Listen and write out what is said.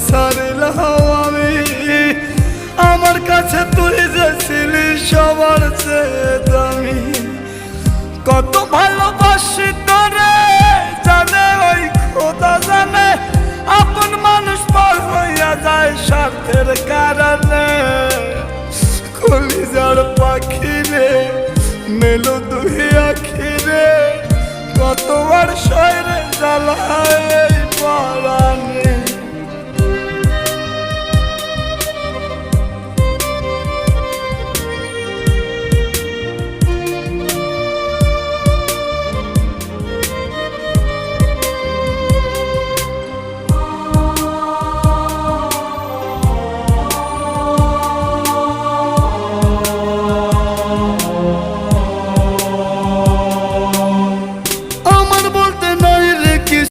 সারিলাম আমি। আমার কাছে তুই যে ছিলি সবার চেয়ে দামি। কত ভালোবাসি তোরে জানে ওই খোদা জানে, আপন মানুষ পর হইয়া যায় স্বার্থের কারণে। কলিজার পাখি রে মেলো দুই আখি রে, কতবার শয়রে জ্বালা